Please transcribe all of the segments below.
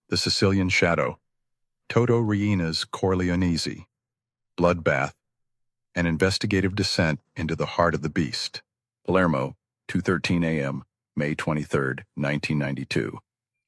The Sicilian Shadow, Toto Riina's Corleonesi, Bloodbath, an investigative descent into the heart of the beast. Palermo, 2:13 a.m., May 23, 1992.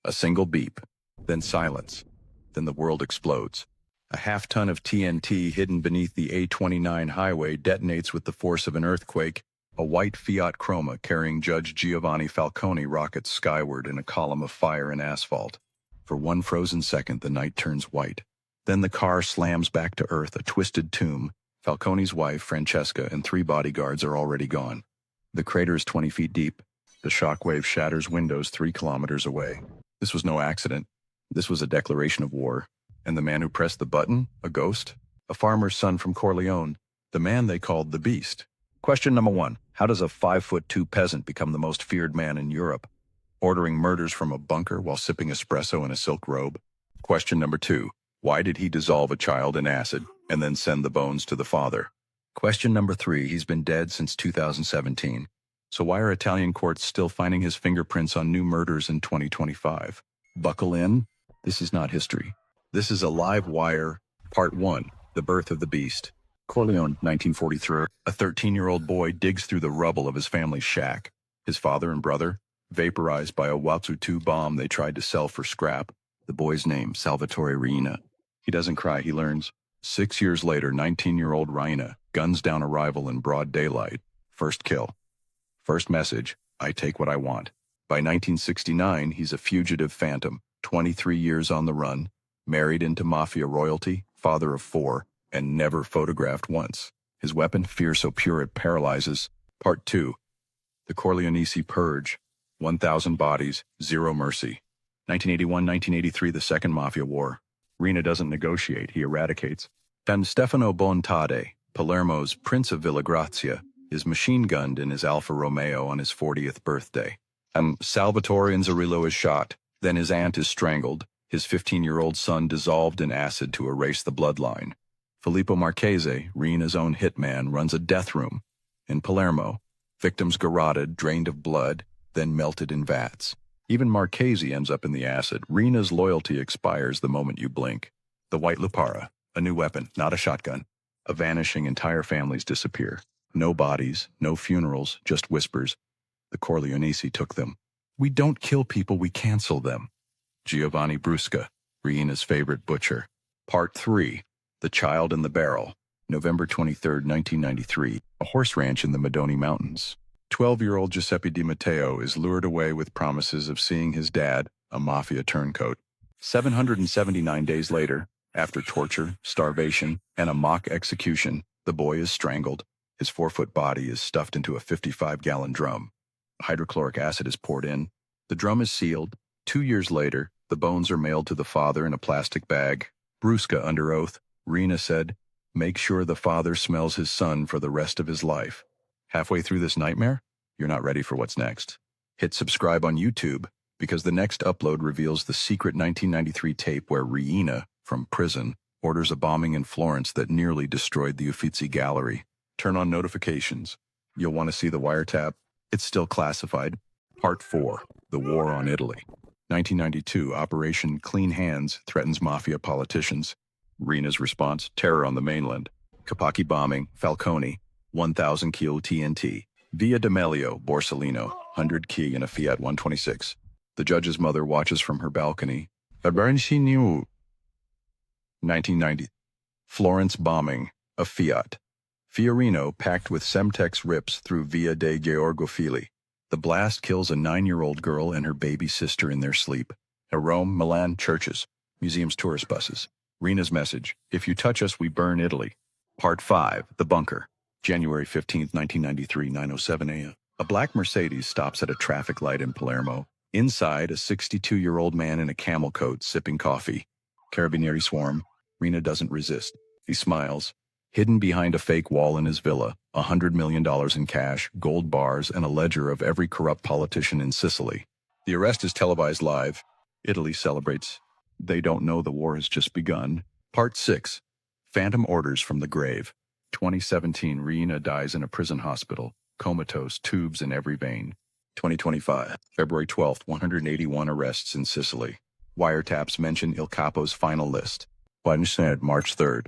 A single beep, then silence, then the world explodes. A half-ton of TNT hidden beneath the A29 highway detonates with the force of an earthquake. A white Fiat Chroma carrying Judge Giovanni Falcone rockets skyward in a column of fire and asphalt. For one frozen second, the night turns white. Then the car slams back to earth, a twisted tomb. Falcone's wife, Francesca, and 3 bodyguards are already gone. The crater is 20 feet deep. The shockwave shatters windows 3 kilometers away. This was no accident. This was a declaration of war. And the man who pressed the button, a ghost? A farmer's son from Corleone, the man they called the Beast. Question number 1. How does a 5'2" peasant become the most feared man in Europe? Ordering murders from a bunker while sipping espresso in a silk robe? Question number 2. Why did he dissolve a child in acid and then send the bones to the father? Question number 3. He's been dead since 2017. So why are Italian courts still finding his fingerprints on new murders in 2025? Buckle in. This is not history. This is a live wire, part 1, The Birth of the Beast. Corleone, 1943. A 13-year-old boy digs through the rubble of his family's shack. His father and brother, vaporized by a Watsu-2 bomb they tried to sell for scrap. The boy's name, Salvatore Riina. He doesn't cry, he learns. 6 years later, 19-year-old Riina guns down a rival in broad daylight. First kill. First message, I take what I want. By 1969, he's a fugitive phantom, 23 years on the run, married into Mafia royalty, father of 4, and never photographed once. His weapon, fear so pure it paralyzes. Part 2. The Corleonesi Purge. 1,000 bodies, zero mercy. 1981-1983, the Second Mafia War. Riina doesn't negotiate, he eradicates. Then Stefano Bontade, Palermo's Prince of Villagrazia, is machine-gunned in his Alfa Romeo on his 40th birthday. And Salvatore Inzerillo is shot. Then his aunt is strangled, his 15-year-old son dissolved in acid to erase the bloodline. Filippo Marchese, Riina's own hitman, runs a death room. In Palermo, victims garroted, drained of blood, then melted in vats. Even Marchese ends up in the acid. Riina's loyalty expires the moment you blink. The White Lupara, a new weapon, not a shotgun. A vanishing, entire families disappear. No bodies, no funerals, just whispers. The Corleonesi took them. We don't kill people, we cancel them. Giovanni Brusca, Riina's favorite butcher. Part 3. The Child in the Barrel. November 23, 1993. A horse ranch in the Madoni Mountains. 12-year-old Giuseppe Di Matteo is lured away with promises of seeing his dad, a mafia turncoat. 779 days later, after torture, starvation, and a mock execution, the boy is strangled. His 4-foot body is stuffed into a 55-gallon drum. Hydrochloric acid is poured in. The drum is sealed. 2 years later, the bones are mailed to the father in a plastic bag. Brusca, under oath, Riina said, "Make sure the father smells his son for the rest of his life." Halfway through this nightmare? You're not ready for what's next. Hit subscribe on YouTube, because the next upload reveals the secret 1993 tape where Riina, from prison, orders a bombing in Florence that nearly destroyed the Uffizi Gallery. Turn on notifications. You'll want to see the wiretap. It's still classified. Part 4. The War on Italy. 1992, Operation Clean Hands threatens mafia politicians. Riina's response, terror on the mainland. Capaci bombing, Falcone, 1,000 kilo TNT. Via D'Amelio, Borsellino, 100 key in a Fiat 126. The judge's mother watches from her balcony. 1990. Florence bombing, a Fiat. Fiorino packed with Semtex rips through Via de Gheorghofili. The blast kills a 9-year-old girl and her baby sister in their sleep. Rome, Milan, churches, museums, tourist buses. Riina's message, if you touch us, we burn Italy. Part 5, The Bunker. January 15, 1993, 9:07 a.m. A black Mercedes stops at a traffic light in Palermo. Inside, a 62-year-old man in a camel coat sipping coffee. Carabinieri swarm. Riina doesn't resist. He smiles. Hidden behind a fake wall in his villa, $100 million in cash, gold bars, and a ledger of every corrupt politician in Sicily. The arrest is televised live. Italy celebrates. They don't know the war has just begun. Part 6. Phantom Orders from the Grave. 2017, Riina dies in a prison hospital. Comatose, tubes in every vein. 2025, February 12th, 181 arrests in Sicily. Wiretaps mention Il Capo's final list. Wednesday, March 3rd.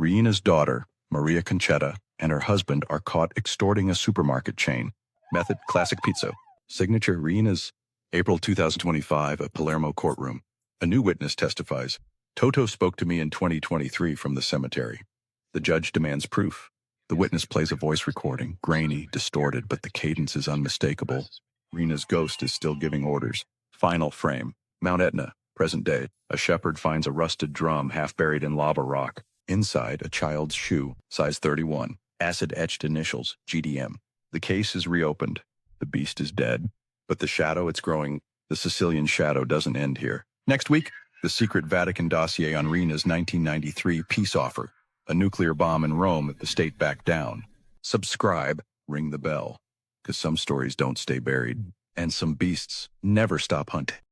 Riina's daughter, Maria Conchetta, and her husband are caught extorting a supermarket chain. Method, classic pizza. Signature, Riina's April 2025 at Palermo courtroom. A new witness testifies. Toto spoke to me in 2023 from the cemetery. The judge demands proof. The witness plays a voice recording, grainy, distorted, but the cadence is unmistakable. Riina's ghost is still giving orders. Final frame. Mount Etna, present day. A shepherd finds a rusted drum half buried in lava rock. Inside, a child's shoe, size 31. Acid-etched initials, GDM. The case is reopened. The beast is dead. But the shadow it's growing, the Sicilian shadow, doesn't end here. Next week, the secret Vatican dossier on Riina's 1993 peace offer. A nuclear bomb in Rome if the state backed down. Subscribe, ring the bell. Because some stories don't stay buried, and some beasts never stop hunting.